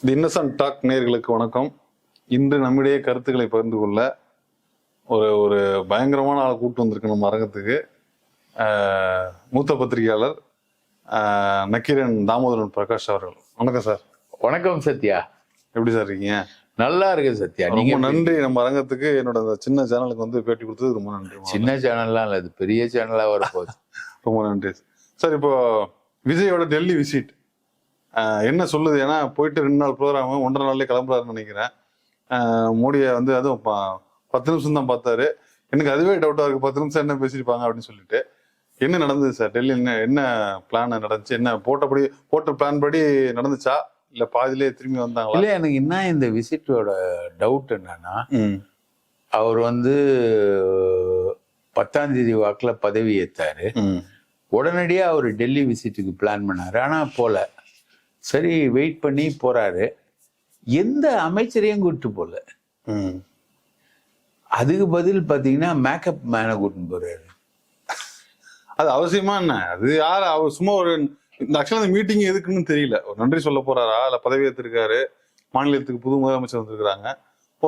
தி Innocent talk நேயர்களுக்கு வணக்கம். இன்று நம்மிடையே கருத்துக்களை பகிர்ந்து கொள்ள ஒரு ஒரு பயங்கரமான ஆளை கூப்பிட்டு வந்திருக்கு நம்ம அரங்கத்துக்கு. மூத்த பத்திரிகையாளர் நக்கீரன் தாமோதரன் பிரகாஷ் அவர்கள். வணக்கம் சார். வணக்கம் சத்யா. எப்படி சார் இருக்கீங்க? நல்லா இருக்கு சத்யா. ரொம்ப நன்றி. நம்ம அரங்கத்துக்கு என்னோட சின்ன சேனலுக்கு வந்து பேட்டி கொடுத்தது ரொம்ப நன்றி. சின்ன சேனல்லாம் இல்லை, அது பெரிய சேனலா வரப்போகுது. ரொம்ப நன்றி சார். இப்போ விஜயோட டெல்லி விசிட் என்ன சொல்லுது? ஏன்னா போயிட்டு 2 நாள் ப்ரோக்ராம் 1.5 நாள்லேயே கிளம்புறாருன்னு நினைக்கிறேன். மோடியை வந்து அதுவும் 10 நிமிஷம் தான் பார்த்தாரு. எனக்கு அதுவே டவுட்டாக இருக்குது, 10 நிமிஷம் என்ன பேசியிருப்பாங்க அப்படின்னு சொல்லிட்டு. என்ன நடந்தது சார் டெல்லி? என்ன பிளான் நடந்துச்சு? என்ன போட்ட பிளான் படி நடந்துச்சா இல்லை பாதிலே திரும்பி வந்தாங்களா? இல்லை, எனக்கு என்ன இந்த விசிட்டோட டவுட் என்னன்னா, அவர் வந்து 10ஆம் தேதி வாக்கில் பதவி ஏற்றாரு. உடனடியாக அவர் டெல்லி விசிட்டுக்கு பிளான் பண்ணாரு. ஆனால் போல சரி வெயிட் பண்ணி போறாரு. எந்த அமைச்சரையும் கூப்பிட்டு போல. அதுக்கு பதில் பாத்தீங்கன்னா மேக்கப் மேனை கூட்டின்னு போறாரு. அது அவசியமா என்ன? அது யார்? அவர் சும்மா ஒரு இந்த ஆக்சுவலா இந்த மீட்டிங் எதுக்குன்னு தெரியல. ஒரு நன்றி சொல்ல போறாரா இல்ல பதவி ஏற்றிருக்காரு, மாநிலத்துக்கு புது முதலமைச்சர் வந்திருக்கிறாங்க,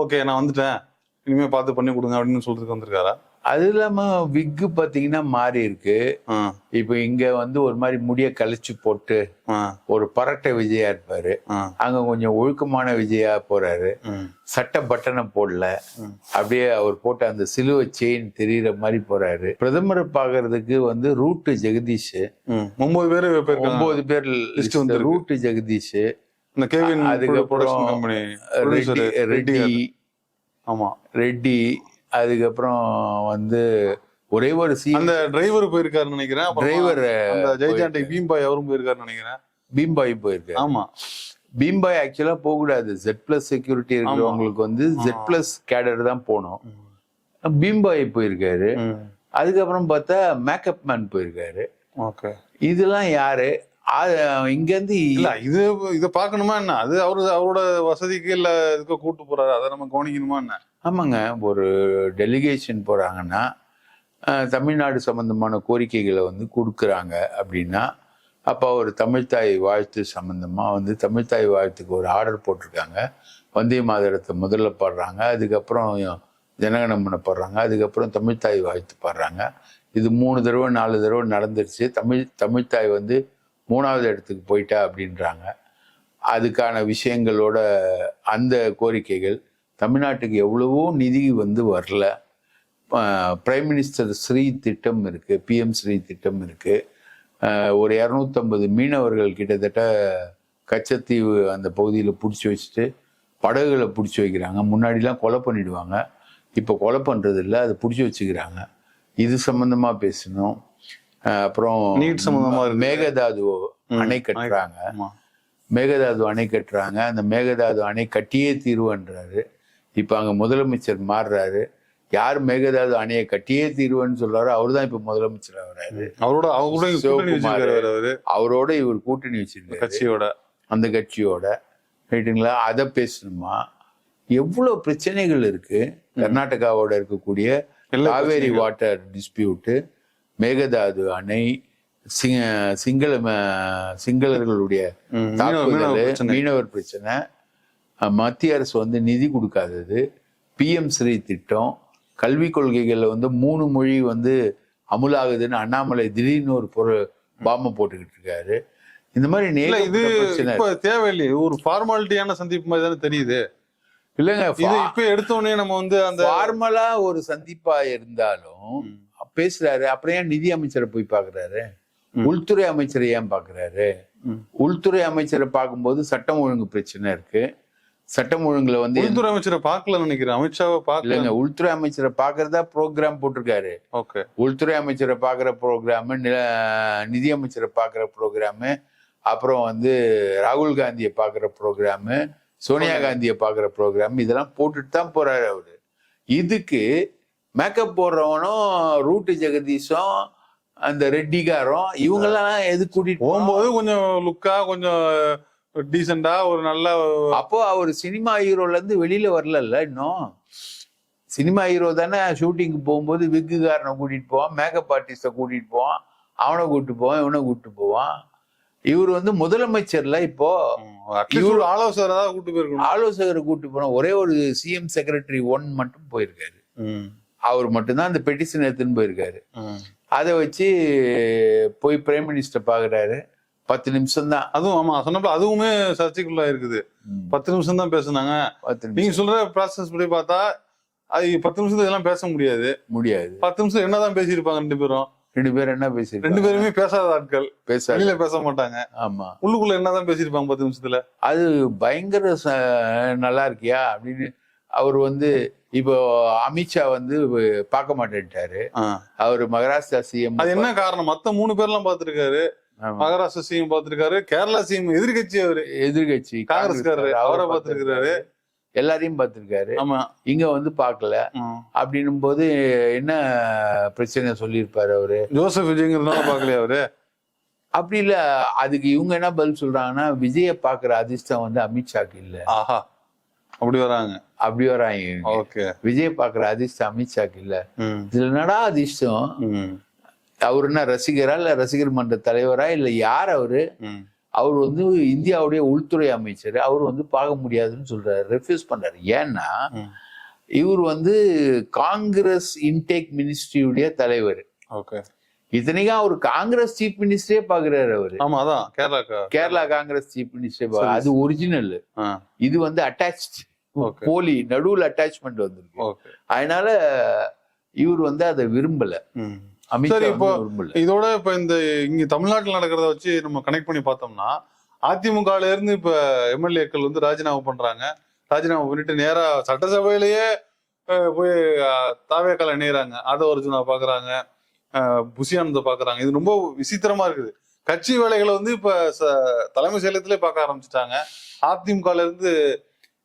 ஓகே நான் வந்துட்டேன் இனிமே பார்த்து பண்ணி கொடுங்க அப்படின்னு சொல்றதுக்கு வந்திருக்காரா? அது இல்லாம விக்கு பாத்தீங்கன்னா மாறி இருக்கு. இப்ப இங்க வந்து ஒரு மாதிரி முடிய கழிச்சு போட்டு ஒரு பரட்டை விஜயா இருப்பாரு. அங்க கொஞ்சம் ஒழுக்கமான விஜயா போறாரு. சட்டை பட்டனை போடல, அப்படியே அவர் போட்ட அந்த சிலுவை செயின் தெரியுற மாதிரி போறாரு. பிரதமரை பாக்குறதுக்கு வந்து ரூட்டு ஜெகதீஷ் 9 பேர் ரூட்டு ஜெகதீஷ், அதுக்கப்புறம் ரெட்டி, அதுக்கப்புறம் வந்து ஒரே ஒரு அந்த டிரைவர் போயிருக்காருன்னு நினைக்கிறேன். டிரைவர் ஜெய்சாண்டி பீம்பாய் அவரும் போயிருக்காருன்னு நினைக்கிறேன். பீம்பாய் போயிருக்காரு. ஆமா, பீம்பாய் ஆக்சுவலா போக கூடாது. Z+ செக்யூரிட்டி இருக்கிறவங்களுக்கு வந்து Z+ கேடர் தான் போகணும். பீம்பாய் போயிருக்காரு. அதுக்கப்புறம் பார்த்தா மேக்கப் மேன் போயிருக்காரு. ஓகே, இதெல்லாம் யாரு? இங்க இருந்து இல்ல இதை பார்க்கணுமா என்ன? அது அவரோட வசதிக்கு இல்ல இதுக்கு கூட்டு போறாரு, அதை நம்ம கவனிக்கணுமா என்ன? ஆமாங்க, ஒரு டெலிகேஷன் போறாங்கன்னா தமிழ்நாடு சம்பந்தமான கோரிக்கைகளை வந்து கொடுக்குறாங்க அப்படின்னா, அப்போ ஒரு தமிழ்தாய் வாழ்த்து சம்பந்தமா வந்து தமிழ்தாய் வாழ்த்துக்கு ஒரு ஆர்டர் போட்டிருக்காங்க. வந்தே மாதரத்தை முதல்ல பாடுறாங்க, அதுக்கப்புறம் ஜனகணமன பாடுறாங்க, அதுக்கப்புறம் தமிழ்தாய் வாழ்த்து பாடுறாங்க. இது 3 தடவை 4 தடவை நடந்துருச்சு. தமிழ்தாய் வந்து 3ஆவது இடத்துக்கு போயிட்டா அப்படின்றாங்க. அதுக்கான விஷயங்களோட அந்த கோரிக்கைகள் தமிழ்நாட்டுக்கு எவ்வளவோ நிதி வந்து வரல. பிரைம் மினிஸ்டர் ஸ்ரீ திட்டம் இருக்கு, PM ஸ்ரீ திட்டம் இருக்கு. ஒரு 250 மீனவர்கள் கிட்டத்தட்ட கச்சத்தீவு அந்த பகுதியில் பிடிச்சி வச்சுட்டு படகுகளை பிடிச்சி வைக்கிறாங்க. முன்னாடிலாம் கொலை பண்ணிடுவாங்க, இப்போ கொலை பண்றது இல்லை, அதை பிடிச்சி வச்சுக்கிறாங்க. இது சம்பந்தமா பேசணும். அப்புறம் மேகதாது அணை கட்டுறாங்க. மேகதாது அணை கட்டுறாங்க. அந்த மேகதாது அணை கட்டியே தீர்வுன்றாரு. இப்ப அங்க முதலமைச்சர் மாறுறாரு. யார் மேகதாது அணையை கட்டியே தீர்வுன்னு சொல்றாரு, அவரு தான் இப்ப முதலமைச்சர் ஆகுறாரு. அவரோட இவர் கூட்டணி வச்சிருக்காரு அந்த கட்சியோட. ரைட்டுங்களா? அதை பேசணுமா? எவ்வளவு பிரச்சனைகள் இருக்கு. கர்நாடகாவோட இருக்கக்கூடிய காவேரி வாட்டர் டிஸ்பியூட்டு, மேகதாது அணை, சிங்களர்களுடைய தாக்குதல், மீனவர் பிரச்சனை, மத்திய அரசு வந்து நிதி கொடுக்காதது, PM ஸ்ரீ திட்டம், கல்விக் கொள்கைகள்ல வந்து 3 மொழி வந்து அமுலாகுதுன்னு அண்ணாமலை திடீர்னு ஒரு பாம்பை போட்டுக்கிட்டு இருக்காரு. இந்த மாதிரி தேவையில்லை, ஒரு ஃபார்மாலிட்டியான சந்திப்பு மாதிரி தானே தெரியுது. இல்லைங்க, இப்ப எடுத்தோடனே நம்ம வந்து அந்த ஃபார்மலா ஒரு சந்திப்பா இருந்தாலும் பேசுறாரு. அப்புறம் ஏன் நிதி அமைச்சரை போய் பாக்குறாரு? உள்துறை அமைச்சரை ஏன் பாக்குறாரு? உள்துறை அமைச்சரை பார்க்கும்போது சட்டம் ஒழுங்கு பிரச்சனை இருக்கு. சட்டம் ஒழுங்குல வந்து உள்துறை அமைச்சரை பார்க்கல நினைக்கிறேன். அமித்ஷாவை பார்க்கலங்க. உள்துறை அமைச்சரை பாக்குறதா ப்ரோக்ராம் போட்டிருக்காரு. ஓகே, உள்துறை அமைச்சரை பாக்குற ப்ரோக்ராம், நிதி அமைச்சரை பாக்குற ப்ரோக்ராம், அப்புறம் வந்து ராகுல் காந்தியை பாக்குற ப்ரோக்ராம், சோனியா காந்தியை பாக்குற ப்ரோக்ராம், இதெல்லாம் போட்டுட்டு தான் போறாரு அவரு. இதுக்கு மேக்கப் போடுறவனும் ரூட்டு ஜெகதீஷும் அந்த ரெட்டிகாரும் இவங்கெல்லாம் எது கூட்டிட்டு போகும்போது கொஞ்சம் லுக்கா கொஞ்சம் டீசெண்டா ஒரு நல்ல. அப்போ அவர் சினிமா ஹீரோல இருந்து வெளியில வரல. இன்னும் சினிமா ஹீரோ தானே. ஷூட்டிங்கு போகும்போது விக்குகாரனை கூட்டிட்டு போவான், மேக்கப் ஆர்டிஸ்ட கூட்டிட்டு போவான், அவனை கூப்பிட்டு போவான், இவனை கூப்பிட்டு போவான். இவர் வந்து முதலமைச்சர்ல இப்போ அட்லீஸ்ட் ஒரு ஆலோசகர் ஏதாவது கூட்டு போயிருக்கணும். ஆலோசகரை கூட்டு போன ஒரே ஒரு சிஎம் செக்ரட்டரி 1 மட்டும் போயிருக்காரு. அவர் மட்டும்தான் அந்த பெட்டிஷன் எடுத்துன்னு போயிருக்காரு. அதை வச்சு போய் பிரைம் மினிஸ்டர் பாக்குறாரு. 10 நிமிஷம் தான். அதுவும் ஆமா சொன்னப்ப அதுவுமே சர்ச்சைக்குள்ள இருக்குது. 10 நிமிஷம் தான் பேசுனாங்க. நீங்க சொல்ற ப்ராசஸ் படி பார்த்தா அது 10 நிமிஷத்துல இதெல்லாம் பேச முடியாது. 10 நிமிஷம் என்னதான் பேசியிருப்பாங்க ரெண்டு பேரும் என்ன பேசிருப்பாங்க? 2 பேருமே பேசாத ஆட்கள். வெளியில பேச மாட்டாங்க. ஆமா, உள்ளுக்குள்ள என்னதான் பேசியிருப்பாங்க 10 நிமிஷத்துல? அது பயங்கர நல்லா இருக்கியா அப்படின்னு அவர் வந்து இப்போ அமித்ஷா வந்து பார்க்க மாட்டேன்ட்டாரு. அவர் மகாராஷ்டிரா சிஎம். அது என்ன காரணம்? மத்த 3 பேர்லாம் பாத்துருக்காரு. மகாராஷ்டிரா சிஎம் பாத்துருக்காரு, கேரளா சிஎம் எதிர்கட்சி, அவரு எதிர்கட்சி காங்கிரஸ்காரரு, அவரை பாத்துருக்காரு, எல்லாரையும் பார்த்திருக்காரு. ஆமா, இங்க வந்து பார்க்கல. அப்படின்னும் போது என்ன பிரச்சனை சொல்லியிருப்பாரு அவரு? ஜோசப் விஜய்ங்கிறதுனால பார்க்கலையா அவரு? அப்படி இல்ல. அதுக்கு இவங்க என்ன பதில் சொல்றாங்கன்னா, விஜய பாக்குற அதிர்ஷ்டம் வந்து அமித்ஷாக்கு இல்ல. ஆஹா, அப்படி வராங்க. ஓகே, விஜய பாக்குற அதிர்ஷ்டம் அமித்ஷாக்கு இல்ல. இதுல என்னடா அதிர்ஷ்டம்? அவரு என்ன ரசிகரா இல்ல ரசிகர் மன்ற தலைவரா இல்ல யார் அவரு? அவர் வந்து இந்தியாவுடைய உள்துறை அமைச்சர். அவர் வந்து பார்க்க முடியாதுன்னு சொல்றாரு, ரெஃப்யூஸ் பண்றாரு. ஏன்னா இவர் வந்து காங்கிரஸ் இன்டேக் மினிஸ்ட்ரியுடைய தலைவர். இத்தனைக்கும் அவர் காங்கிரஸ் சீஃப் மினிஸ்டரே பாக்குறாரு அவரு. ஆமா, அதான் கேரளா காங்கிரஸ் சீஃப் மினிஸ்டர். அது ஒரிஜினல். இது வந்து அட்டாச்ட், போலி, நடுவுல அட்டாச்மெண்ட் வந்திருக்கு. அதனால இவர் வந்து அதை விரும்பல. சரி, இப்போ இதோட இப்ப இந்த இங்க தமிழ்நாட்டில் நடக்கிறத வச்சு நம்ம கனெக்ட் பண்ணி பார்த்தோம்னா, அதிமுகல இருந்து இப்ப எம்எல்ஏக்கள் வந்து ராஜினாமா பண்றாங்க. ராஜினாமா பண்ணிட்டு நேரா சட்டசபையிலேயே போய் தாவேக்கால இணையறாங்க. ஆதவ அர்ஜுனா பாக்குறாங்க, புசியானந்த பாக்குறாங்க. இது ரொம்ப விசித்திரமா இருக்குது. கட்சி வேலைகளை வந்து இப்ப தலைமை செயலகத்திலே பார்க்க ஆரம்பிச்சுட்டாங்க. அதிமுகல இருந்து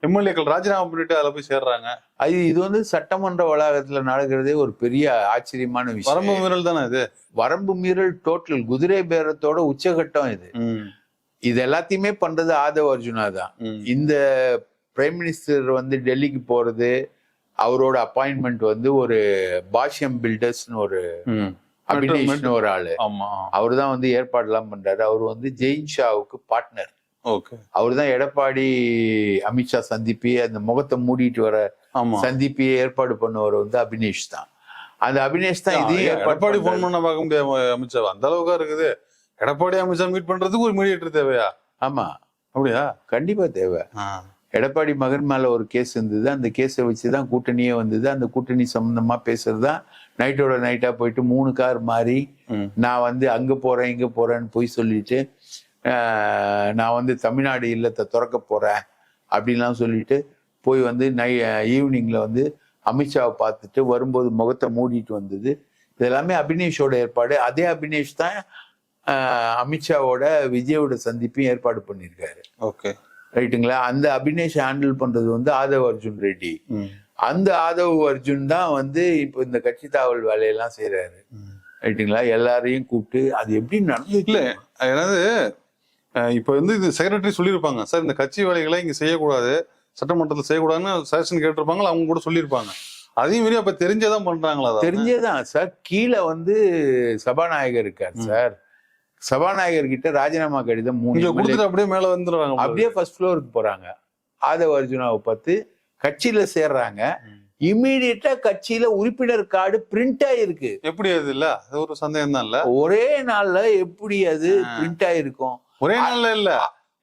எம்எல்ஏக்கள் ராஜினாமா பண்ணிட்டு அதில் போய் சேர்றாங்க. இது வந்து சட்டமன்ற வளாகத்துல நடக்கிறதே ஒரு பெரிய ஆச்சரியமான விஷயம். வரம்பு மீறல் தானே இது? வரம்பு மீறல் டோட்டல். குதிரை பேரத்தோட உச்சகட்டம் இது. இது எல்லாத்தையுமே பண்றது ஆதவ அர்ஜுனா தான். இந்த பிரைம் மினிஸ்டர் வந்து டெல்லிக்கு போறது, அவரோட அப்பாயின்மெண்ட் வந்து ஒரு பாஷ்யம் பில்டர்ஸ்னு ஒரு அபினேஷ்னு ஒரு ஆளு. அவரு தான் வந்து ஏற்பாடு எல்லாம் பண்றாரு. அவர் வந்து ஜெயின் ஷாவுக்கு பார்ட்னர். அவர் தான் எடப்பாடி அமித்ஷா சந்திப்பி, அந்த முகத்தை மூடிட்டு வர சந்திப்பியை ஏற்பாடு பண்ணவர் வந்து அபினேஷ் தான். அந்த அபினேஷ் தான் இதையும் எடப்பாடி போன் பண்ண பார்க்க முடியாது. அமித்ஷா அந்த அளவுக்கா இருக்குது. எடப்பாடி அமித்ஷா மீட் பண்றதுக்கு ஒரு மீடியேட்டர் தேவையா? ஆமா, அப்படியா? கண்டிப்பா தேவை. எடப்பாடி மகன் மேல ஒரு கேஸ் இருந்தது. அந்த கேஸை வச்சுதான் கூட்டணியே வந்தது. அந்த கூட்டணி சம்பந்தமா பேசுறதுதான் நைட்டோட நைட்டா போயிட்டு 3 கார் மாறி நான் வந்து அங்க போறேன் இங்க போறேன்னு போய் சொல்லிட்டு, நான் வந்து தமிழ்நாடு இல்லத்தை திறக்க போறேன் அப்படின்லாம் சொல்லிட்டு போய் வந்து ஈவினிங்ல வந்து அமித்ஷாவை பார்த்துட்டு வரும்போது முகத்தை மூடிட்டு வந்தது. இது எல்லாமே அபினேஷோட ஏற்பாடு. அதே அபினேஷ் தான் அமித்ஷாவோட விஜயோட சந்திப்பையும் ஏற்பாடு பண்ணியிருக்காரு. ஓகே, ரைட்டுங்களா? அந்த அபினேஷ் ஹேண்டில் பண்றது வந்து ஆதவ் அர்ஜுன் ரெட்டி. அந்த ஆதவ் அர்ஜுன் தான் வந்து இப்போ இந்த கட்சி தாவல் வேலையெல்லாம் செய்யறாரு. ரைட்டுங்களா? எல்லாரையும் கூப்பிட்டு அது எப்படி நடந்து இல்ல, அதாவது இப்ப வந்து இது செக்ரட்டரி சொல்லியிருப்பாங்க, சார் இந்த கட்சி வேலைகளை இங்க செய்யக்கூடாது, சட்டமன்றத்தில் செய்யக்கூடாதுன்னு சஜஷன் கேட்டிருப்பாங்க. அவங்க கூட சொல்லியிருப்பாங்க. அதே மாதிரி அப்ப தெரிஞ்சதான் பண்றாங்களா? தெரிஞ்சதான் சார். கீழே வந்து சபாநாயகர் இருக்கார் சார். சபாநாயகர் கிட்ட ராஜினாமா கடிதம் 3 கொடுத்துட்டு அப்படியே மேல வந்துடுறாங்க. அப்படியே ஃபர்ஸ்ட் ஃப்ளோருக்கு போறாங்க. ஆதவ் அர்ஜுனாவை பார்த்து கட்சியில சேர்றாங்க. இம்மீடியட்டா கட்சியில உறுப்பினர் கார்டு பிரிண்ட் ஆயிருக்கு. எப்படி? அது இல்ல, அது ஒரு சந்தேகம் தான். இல்ல ஒரே நாள்ல எப்படி அது பிரிண்ட் ஆயிருக்கும்? ஒரே நாள்ல இல்ல,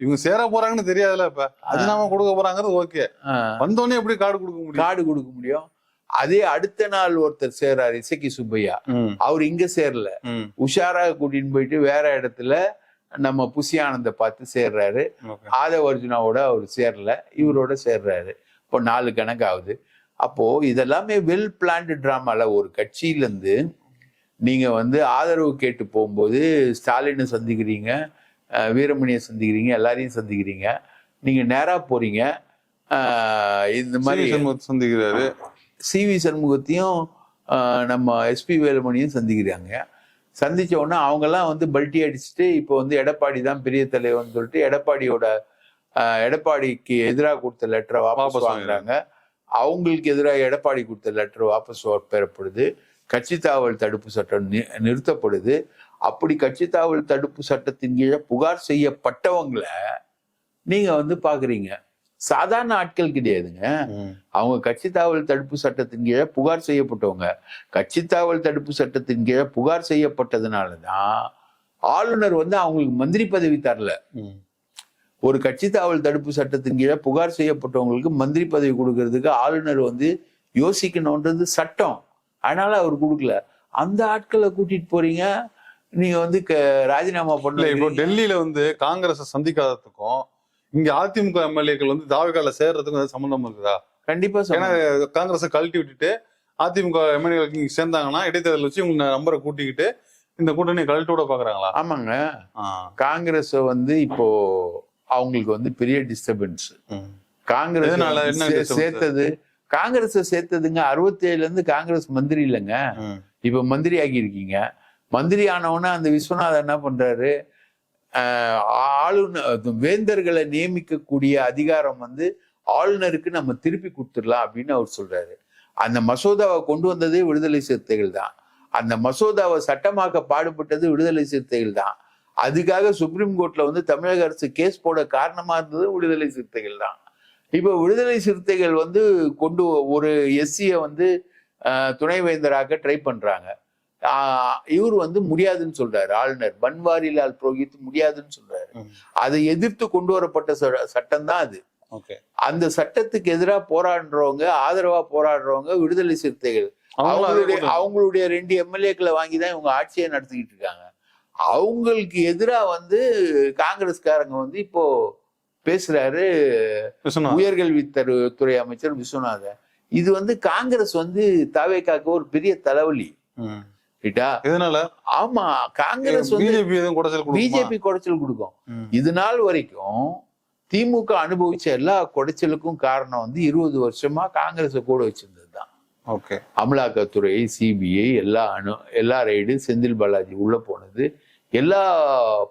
இவங்க சேர போறாங்கன்னு தெரியாதுல்ல. இப்ப ராஜினாமா கொடுக்க போறாங்கிறது ஓகே. வந்தோடனே எப்படி கார்டு கொடுக்க முடியும்? கார்டு கொடுக்க முடியும். அதே அடுத்த நாள் ஒருத்தர் சேர்றாரு, இசக்கி சுப்பையா. அவர் இங்க சேரல, உஷாரா கூட்டின்னு போயிட்டு வேற இடத்துல நம்ம புசியானந்த பார்த்து சேர்றாரு. ஆதவ் அர்ஜுனாவோட அவர் சேரல, இவரோட சேர்றாரு. இப்போ 4 கணக்கு ஆகுது. அப்போ இதெல்லாமே வெல் பிளான்டு டிராமால. ஒரு கட்சியில இருந்து நீங்க வந்து ஆதரவு கேட்டு போகும்போது ஸ்டாலினை சந்திக்கிறீங்க, வீரமணியை சந்திக்கிறீங்க, எல்லாரையும் சந்திக்கிறீங்க. நீங்க நேரா போறீங்க, இந்த மாதிரி சந்திக்கிறாரு. CV சண்முகத்தையும் நம்ம SP வேலுமணியும் சந்திக்கிறாங்க. சந்திச்ச உடனே அவங்கெல்லாம் வந்து பல்ட்டி அடிச்சுட்டு இப்போ வந்து எடப்பாடி தான் பெரிய தலைவர்னு சொல்லிட்டு எடப்பாடிக்கு எதிராக கொடுத்த லெட்டரை வாபஸ் வாங்குறாங்க. அவங்களுக்கு எதிராக எடப்பாடி கொடுத்த லெட்டர் வாபஸ் பெறப்படுது. கட்சி தாவல் தடுப்பு சட்டம் நிறுத்தப்படுது. அப்படி கட்சி தாவல் தடுப்பு சட்டத்தின் கீழே புகார் செய்யப்பட்டவங்களை நீங்க வந்து பாக்குறீங்க. சாதாரண ஆட்கள் கிடையாதுங்க. அவங்க கட்சி தாவல் தடுப்பு சட்டத்தின் கீழே புகார் செய்யப்பட்டவங்க. கட்சி தாவல் தடுப்பு சட்டத்தின் கீழே புகார் செய்யப்பட்டதுனாலதான் ஆளுநர் வந்து அவங்களுக்கு மந்திரி பதவி தரல. ஒரு கட்சி தாவல் தடுப்பு சட்டத்தின் கீழே புகார் செய்யப்பட்டவங்களுக்கு மந்திரி பதவி கொடுக்கறதுக்கு ஆளுநர் வந்து யோசிக்கணும்ன்றது சட்டம். அதனால அவர் கொடுக்கல. அந்த ஆட்களை கூட்டிட்டு போறீங்க, நீங்க வந்து ராஜினாமா பண்ணல. இப்போ டெல்லியில வந்து காங்கிரஸ் சந்திக்காததுக்கும் இங்க அதிமுக எம்எல்ஏக்கள் வந்து தாவகால சேர்றதுக்கும் சம்பந்தம் இருக்குதா? கண்டிப்பா. ஏன்னா காங்கிரஸை கழட்டி விட்டுட்டு அதிமுக எம்எல்ஏக்களுக்கு இங்க சேர்ந்தாங்கன்னா இடைத்தேர்தல் வச்சு உங்க நம்பரை கூட்டிக்கிட்டு இந்த கூட்டணியை கழட்டி விட பாக்குறாங்களா? ஆமாங்க. காங்கிரஸ் வந்து இப்போ அவங்களுக்கு வந்து பெரிய டிஸ்டர்பன்ஸ். காங்கிரஸ் சேர்த்தது சேர்த்ததுங்க 67ல இருந்து காங்கிரஸ் மந்திரி இல்லைங்க. இப்ப மந்திரி ஆகி இருக்கீங்க. மந்திரி ஆனவனா அந்த விஸ்வநாதன் என்ன பண்றாரு, ஆளுநர் வேந்தர்களை நியமிக்கக்கூடிய அதிகாரம் வந்து ஆளுநருக்கு நம்ம திருப்பி கொடுத்துடலாம் அப்படின்னு அவர் சொல்றாரு. அந்த மசோதாவை கொண்டு வந்ததே விடுதலை சிறுத்தைகள் தான். அந்த மசோதாவை சட்டமாக்க பாடுபட்டது விடுதலை சிறுத்தைகள் தான். அதுக்காக சுப்ரீம் கோர்ட்ல வந்து தமிழக அரசு கேஸ் போட காரணமா இருந்தது விடுதலை சிறுத்தைகள் தான். இப்ப விடுதலை சிறுத்தைகள் வந்து கொண்டு ஒரு எஸ்சிய வந்து துணைவேந்தராக ட்ரை பண்றாங்க. இவர் வந்து முடியாதுன்னு சொல்றாரு. ஆளுநர் பன்வாரிலால் புரோஹித் முடியாதுன்னு சொல்றாரு. அதை எதிர்த்து கொண்டு வரப்பட்ட சட்டம் தான் அது. அந்த சட்டத்துக்கு எதிராக போராடுறவங்க, ஆதரவா போராடுறவங்க விடுதலை சிறுத்தைகள். அவங்களுடைய 2 எம்எல்ஏக்களை வாங்கிதான் இவங்க ஆட்சியை நடத்திக்கிட்டு இருக்காங்க. அவங்களுக்கு எதிராக வந்து காங்கிரஸ்காரங்க வந்து இப்போ பேசுறாரு உயர்கல்வித்துறை அமைச்சர் விஸ்வநாதன். இது வந்து காங்கிரஸ் வந்து தாவேக்காக்கு ஒரு பெரிய தலைவலி. இதனால ஆமா, காங்கிரஸ் வந்து பிஜேபி குடைச்சல் கொடுக்கும். இது நாள் வரைக்கும் திமுக அனுபவிச்ச எல்லா குடைச்சலுக்கும் காரணம் வந்து 20 வருஷமா காங்கிரஸை கூட வச்சிருந்ததுதான். அமலாக்கத்துறை, சிபிஐ, எல்லா ரைடு, செந்தில் பாலாஜி உள்ள போனது, எல்லா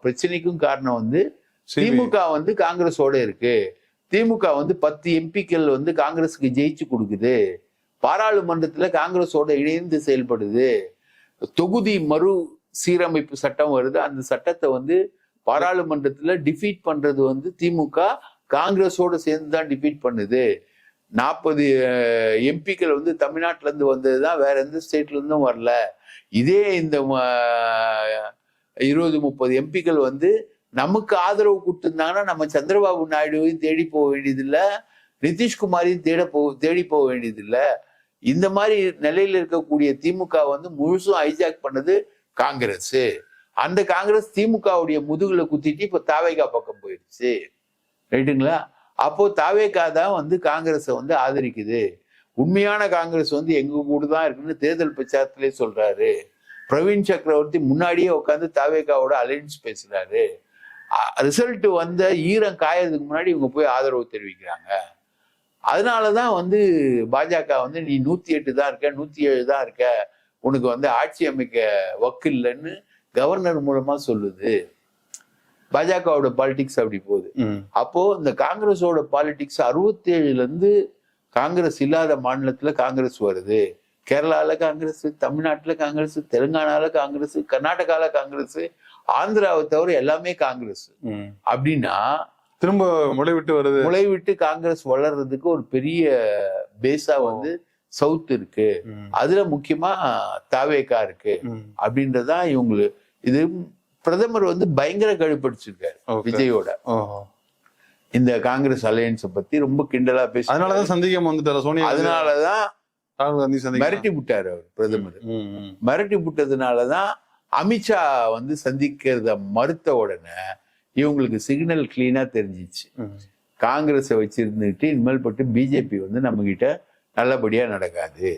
பிரச்சனைக்கும் காரணம் வந்து திமுக வந்து காங்கிரஸோட இருக்கு. திமுக வந்து 10 எம்பிக்கள் வந்து காங்கிரஸுக்கு ஜெயிச்சு கொடுக்குது. பாராளுமன்றத்துல காங்கிரஸோட இணைந்து செயல்படுது. தொகுதி மறு சீரமைப்பு சட்டம் வருது. அந்த சட்டத்தை வந்து பாராளுமன்றத்துல டிஃபீட் பண்றது வந்து திமுக காங்கிரஸோட சேர்ந்து தான் டிஃபீட் பண்ணுது. 40 எம்பிக்கள் வந்து தமிழ்நாட்டுல இருந்து வந்ததுதான், வேற எந்த ஸ்டேட்ல இருந்தும் வரல. இதே இந்த 20-30 எம்பிக்கள் வந்து நமக்கு ஆதரவு கொடுத்திருந்தாங்கன்னா நம்ம சந்திரபாபு நாயுடுவையும் தேடி போக வேண்டியதில்லை, நிதிஷ்குமாரையும் தேடி போக வேண்டியதில்லை. இந்த மாதிரி நிலையில இருக்கக்கூடிய திமுக வந்து முழுசும் ஹைஜாக் பண்ணது காங்கிரஸ். அந்த காங்கிரஸ் திமுகவுடைய முதுகுல குத்திட்டு இப்ப தாவேகா பக்கம் போயிடுச்சு. ரைட்டுங்களா? அப்போ தாவேகா தான் வந்து காங்கிரஸை வந்து ஆதரிக்குது. உண்மையான காங்கிரஸ் வந்து எங்க கூட தான் இருக்குன்னு தேர்தல் பிரச்சாரத்திலே சொல்றாரு. பிரவீன் சக்கரவர்த்தி முன்னாடியே உட்காந்து தாவேகாவோட அலைன்ஸ் பேசுறாரு. ரிசல்ட் வந்த ஈரம் காயறதுக்கு முன்னாடி இவங்க போய் ஆதரவு தெரிவிக்கிறாங்க. அதனாலதான் வந்து பாஜக வந்து நீ 108 தான் இருக்க, 107 தான் இருக்க, உனக்கு வந்து ஆட்சி அமைக்க வக்கு இல்லைன்னு கவர்னர் மூலமா சொல்லுது. பாஜகவோட பாலிடிக்ஸ் அப்படி போகுது. அப்போ இந்த காங்கிரஸோட பாலிடிக்ஸ் 67ல இருந்து காங்கிரஸ் இல்லாத மாநிலத்துல காங்கிரஸ் வருது. கேரளால காங்கிரஸ், தமிழ்நாட்டுல காங்கிரஸ், தெலுங்கானால காங்கிரஸ், கர்நாடகால காங்கிரஸ், ஆந்திராவை தவிர எல்லாமே காங்கிரஸ். அப்படின்னா திரும்ப முளைவிட்டு காங்கிரஸ் வளர்றதுக்கு ஒரு பெரிய பேஸா வந்து சவுத் இருக்கு. அதுல முக்கியமா தாவேகா இருக்கு அப்படின்றதான் இவங்களுக்கு. இது பிரதமர் வந்து பயங்கர கழுப்படுச்சிருக்காரு விஜயோட இந்த காங்கிரஸ் அலையன்ஸை பத்தி ரொம்ப கிண்டலா பேசி. அதனாலதான் சந்திக்காம வந்துட்டாரு சோனியா. அதனாலதான் மிரட்டி விட்டாரு அவர் பிரதமர். மிரட்டி விட்டதுனாலதான் அமித்ஷா வந்து சந்திக்கிறத மறுத்த உடனே இவங்களுக்கு சிக்னல் கிளீனா தெரிஞ்சிச்சு. காங்கிரஸை வச்சிருந்துட்டு இனிமேல் பட்டு பிஜேபி வந்து நம்ம கிட்ட நல்லபடியா நடக்காது.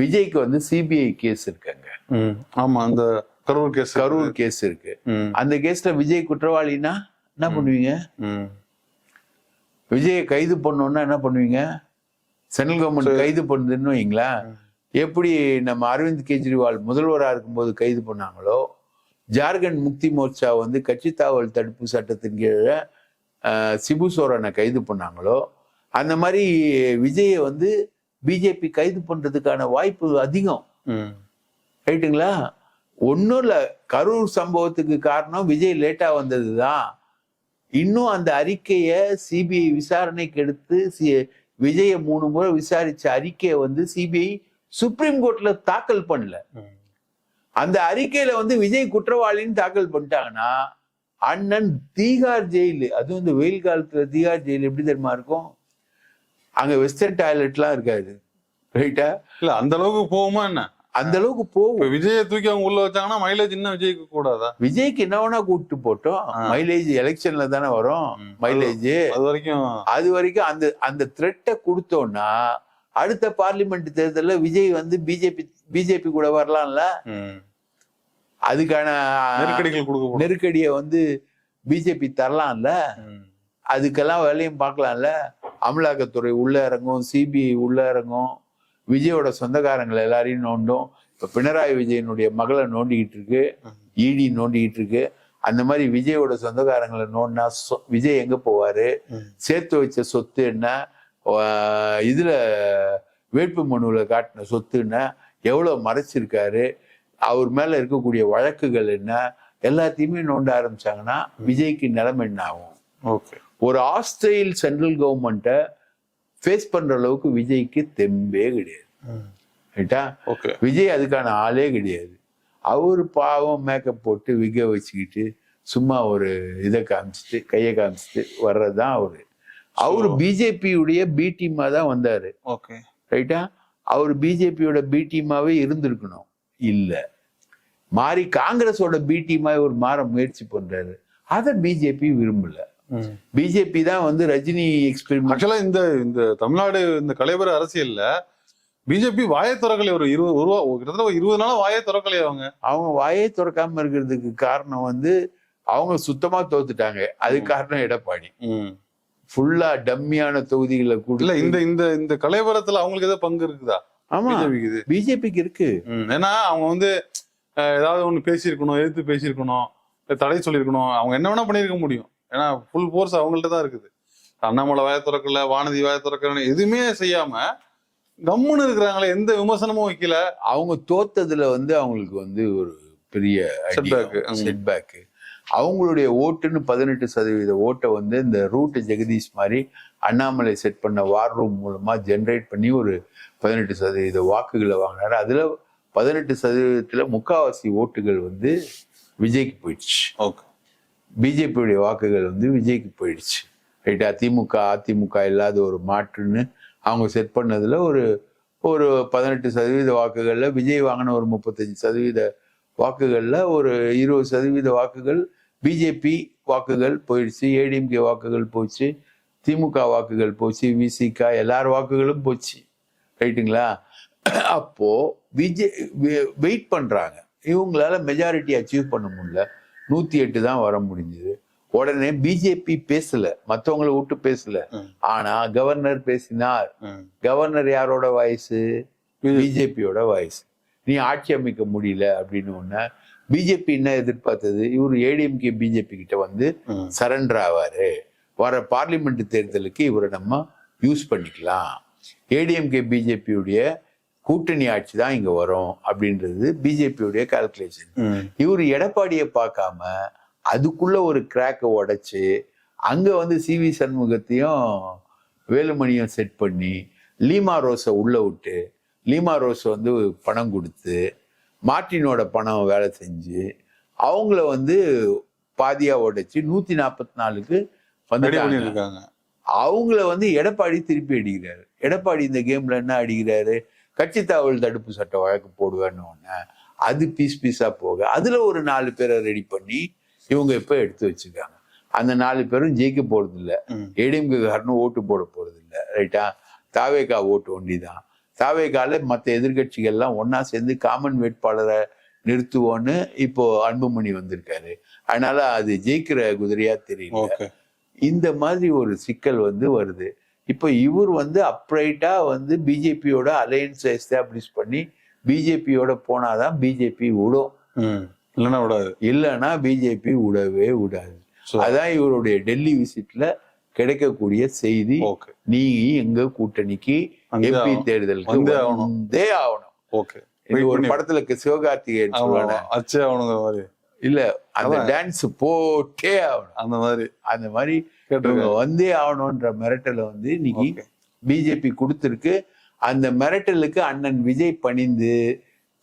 விஜய்க்கு வந்து சிபிஐ கேஸ் இருக்காங்க. ஆமா, அந்த கரூர் கேஸ் இருக்கு. அந்த கேஸ்ல விஜய் குற்றவாளின்னா என்ன பண்ணுவீங்க? விஜயை கைது பண்ணோம்னா என்ன பண்ணுவீங்க? சென்ட்ரல் கவர்மெண்ட் கைது பண்ணுதுன்னு வைங்களா, எப்படி நம்ம அரவிந்த் கெஜ்ரிவால் முதல்வராக இருக்கும்போது கைது பண்ணாங்களோ, ஜார்க்கண்ட் முக்தி மோர்ச்சா வந்து கட்சி தாவல் தடுப்பு சட்டத்தின் கீழே சிபு சோரனை கைது பண்ணாங்களோ, அந்த மாதிரி விஜயை வந்து பிஜேபி கைது பண்றதுக்கான வாய்ப்பு அதிகம். ரைட்டுங்களா? ஒன்றும் இல்லை, கரூர் சம்பவத்துக்கு காரணம் விஜய் லேட்டா வந்தது தான். இன்னும் அந்த அறிக்கையை சிபிஐ விசாரணைக்கு எடுத்து விஜய 3 முறை விசாரிச்ச அறிக்கையை வந்து சிபிஐ சுப்ரீம் கோர்ட்ல தாக்கல் பண்ணல. அந்த அறிக்கையில வந்து விஜய் குற்றவாளின்னு தாக்கல் பண்ணிட்டாங்கன்னா அண்ணன் தீகார் ஜெயிலு, அதுவும் இந்த வெயில் காலத்துல தீகார் ஜெயில் எப்படி தெரியுமா இருக்கும்? அங்க வெஸ்டர்ன் டாய்லெட்லாம் இருக்காது, ரைட்டா? இல்ல அந்த அளவுக்கு போகுமா என்ன? அந்த அளவுக்கு போகும். விஜயை தூக்கி அவங்க உள்ள வச்சாங்கன்னா மைலேஜ் இன்னும் விஜய்க்கு கூடாதா? விஜய்க்கு என்ன வேணா கூப்பிட்டு போட்டோம், மைலேஜ் எலெக்ஷன்ல தானே வரும் மைலேஜ். அது வரைக்கும் அந்த த்ரெட்டை கொடுத்தோம்னா அடுத்த பார்லிமெண்ட் தேர்தல்ல விஜய் வந்து பிஜேபி கூட வரலாம்ல. அதுக்கான நெருக்கடியை வந்து பிஜேபி தரலாம்ல. அதுக்கெல்லாம் வேலையும் பார்க்கலாம்ல. அமலாக்கத்துறை உள்ள இறங்கும், சிபிஐ உள்ள இறங்கும், விஜயோட சொந்தக்காரங்களை எல்லாரையும் நோண்டும். இப்ப பினராயி விஜயனுடைய மகளை நோண்டிக்கிட்டு இருக்கு, இடி நோண்டிக்கிட்டு இருக்கு. அந்த மாதிரி விஜயோட சொந்தக்காரங்களை நோண்டினா விஜய் எங்க போவாரு? சேர்த்து வச்ச சொத்து என்ன, இதுல வேட்பு மனுவுல காட்டின சொத்துன்னா எவ்வளவு மறைச்சிருக்காரு, அவர் மேல இருக்கக்கூடிய வழக்குகள் என்ன, எல்லாத்தையுமே நோண்ட ஆரம்பிச்சாங்கன்னா விஜய்க்கு நிலைமை என்ன ஆகும்? ஒரு ஹாஸ்டைல் சென்ட்ரல் கவர்மெண்ட்டை ஃபேஸ் பண்ற அளவுக்கு விஜய்க்கு தெம்பே கிடையாது, ரைட்டா? விஜய் அதுக்கான ஆளே கிடையாது. அவரு பாவம் மேக்கப் போட்டு விக வச்சுக்கிட்டு சும்மா ஒரு இதை காமிச்சிட்டு கையை காமிச்சிட்டு வர்றதுதான் அவரு. அவரு பிஜேபியுடைய பி டீமா தான் வந்தாரு, ரைட்டா? அவர் பிஜேபியோட பி டீமாவே இருந்திருக்கணும், இல்ல மாறி காங்கிரஸோட பி டீமாவே ஒரு மாற முயற்சி பண்றாரு. அதை பிஜேபி விரும்பல. பிஜேபி தான் வந்து ரஜினி எக்ஸ்பெரிமெண்ட். ஆக்சுவலா இந்த தமிழ்நாடு இந்த கலைவர அரசியல்ல பிஜேபி வாயை திறக்கலை. ஒரு 20 நாளா வாயை திறக்கலையே. அவங்க வாயை திறக்காம இருக்கிறதுக்கு காரணம் வந்து அவங்க சுத்தமா தோத்துட்டாங்க. அது காரணம் எடப்பாடி. ஃபுல்லா டம்மியான தொகுதிகளை கூட இந்த கலைவரத்துல அவங்களுக்கு ஏதாவது பங்கு இருக்குதா? ஆமா, பிஜேபிக்கு இருக்கு. ஏன்னா அவங்க வந்து ஏதாவது ஒண்ணு பேசியிருக்கணும், எதிர்த்து பேசியிருக்கணும், தடை சொல்லியிருக்கணும். அவங்க என்ன வேணா பண்ணியிருக்க முடியும். ஏன்னா ஃபுல் ஃபோர்ஸ் அவங்கள்ட்ட தான் இருக்குது. அண்ணாமலை வாயை திறக்கல, வானதி வாயை திறக்கல, எதுவுமே செய்யாம கம்முன்னு இருக்கிறாங்களே, எந்த விமர்சனமும் வைக்கல. அவங்க தோத்ததுல வந்து அவங்களுக்கு வந்து ஒரு பெரிய செட்பேக். அவங்களுடைய ஓட்டுன்னு 18% ஓட்டை வந்து இந்த ரூட் ஜெகதீஷ் மாதிரி அண்ணாமலை செட் பண்ண வார் ரூம் மூலமா ஜென்ரேட் பண்ணி ஒரு 18% வாக்குகளை வாங்கினாரு. அதுல 18%த்துல முக்காவாசி ஓட்டுகள் வந்து விஜய்க்கு போயிடுச்சு. பிஜேபியுடைய வாக்குகள் வந்து விஜய்க்கு போயிடுச்சு, ரைட்டா? அதிமுக இல்லாத ஒரு மாற்றுன்னு அவங்க செட் பண்ணதுல ஒரு 18% வாக்குகள்ல விஜய் வாங்கின ஒரு 35% வாக்குகள்ல ஒரு 20% வாக்குகள் பிஜேபி வாக்குகள் போயிடுச்சு, ஏடிஎம்கே வாக்குகள் போச்சு, திமுக வாக்குகள் போச்சு, விசிக எல்லார் வாக்குகளும் போச்சு, ரைட்டுங்களா? அப்போ வெயிட் பண்றாங்க. இவங்களால மெஜாரிட்டி அச்சீவ் பண்ண முடியல, 108 தான் வர முடிஞ்சது. உடனே பிஜேபி பேசல, மற்றவங்களை விட்டு பேசல. ஆனா கவர்னர் பேசினார். கவர்னர் யாரோட வாய்ஸ்? பிஜேபியோட வாய்ஸ். நீ ஆட்சி அமைக்க முடியல அப்படின்னு ஒண்ணு பிஜேபி என்ன எதிர்பார்த்தது? இவர் ஏடிஎம்கே பிஜேபி கிட்ட வந்து சரண்டர் ஆவாரு, வர பார்லிமெண்ட் தேர்தலுக்கு இவரை நம்ம யூஸ் பண்ணிக்கலாம், ஏடிஎம்கே பிஜேபியுடைய கூட்டணி ஆட்சி தான் இங்க வரும் அப்படின்றது பிஜேபியுடைய கால்குலேஷன். இவர் எடப்பாடியை பார்க்காம அதுக்குள்ள ஒரு கிராக்கை உடைச்சு அங்க வந்து சிவி சண்முகத்தையும் வேலுமணியும் செட் பண்ணி லீமா ரோஸை உள்ள விட்டு, லீமா ரோஸ் வந்து பணம் கொடுத்து மார்ட்டினோட பணம் வேலை செஞ்சு அவங்கள வந்து பாதியா உடைச்சு 144க்கு வந்துட்டாங்க. அவங்கள வந்து எடப்பாடி திருப்பி அடிக்கிறாரு. எடப்பாடி இந்த கேம்ல என்ன அடிக்கிறாரு? கட்சி தாவல் தடுப்பு சட்ட வழக்கு போடுவேன்னு ஒண்ணு, அது பீஸா போக அதுல ஒரு 4 பேரை ரெடி பண்ணி இவங்க இப்ப எடுத்து வச்சுக்காங்க. அந்த 4 பேரும் ஜெயிக்க போறது இல்லை, ஏடிஎம்கே காரனும் ஓட்டு போட போறது இல்லை, ரைட்டா? தாவேகா ஓட்டு ஒண்டிதான். தாவேகால மற்ற எதிர்கட்சிகள்லாம் ஒன்னா சேர்ந்து காமன் வேட்பாளரை நிறுத்துவோன்னு இப்போ அன்புமணி வந்திருக்காரு. அதனால அது ஜெயிக்கிற குதிரையா தெரியல. இந்த மாதிரி ஒரு சிக்கல் வந்து வருது. இப்போ இவர் வந்து அப்ரைட்டா வந்து பிஜேபியோட அலையன்ஸ் எஸ்டாப்ளிஷ் பண்ணி பிஜேபியோட போனாதான் பிஜேபி விடும், இல்லைன்னா விடாது. இல்லைன்னா பிஜேபி விடவே விடாது. அதான் இவருடைய டெல்லி விசிட்ல கிடைக்கக்கூடிய செய்தி. நீ எங்க கூட்டணிக்கு எம்பி தேர்தலுக்கு வந்தே ஆகணும். ஒரு படத்துல சிவகார்த்திகேயன் சொல்லுவாங்க, அச்சே ஆகணுங்கிற மாதிரி. இல்ல அந்த டான்ஸ் போட்டே ஆகணும். அந்த மாதிரி அந்த மாதிரி கேட்டிருக்காரு. இவங்க வந்தே ஆகணும்ன்ற மிரட்டலை வந்து இன்னைக்கு Okay. பிஜேபி கொடுத்துருக்கு. அந்த மிரட்டலுக்கு அண்ணன் விஜய் பணிந்து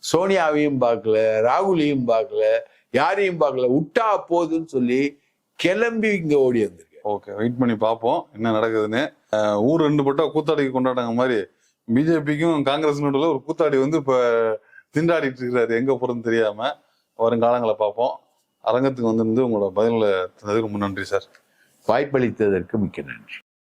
சோனியாவையும் பார்க்கல, ராகுலையும் பார்க்கல, யாரையும் பார்க்கல, விட்டா போதுன்னு சொல்லி கிளம்பி இங்க ஓடி வந்திருக்கு. ஓகே, வெயிட் பண்ணி பார்ப்போம் என்ன நடக்குதுன்னு. ஊர் ரெண்டு பட்டா கூத்தாடிக்கு கொண்டாடாங்க மாதிரி பிஜேபிக்கும் காங்கிரஸ் நடுவில் ஒரு கூத்தாடி வந்து இப்ப திண்டாடிட்டு இருக்கிறாரு, எங்க போறதுன்னு தெரியாம. வருங்காலங்களை பார்ப்போம். அரங்கத்துக்கு வந்திருந்து உங்களோட பதில தந்ததுக்கு ரொம்ப நன்றி சார். வாய்ப்பளித்ததற்கு மிக்க நன்றி.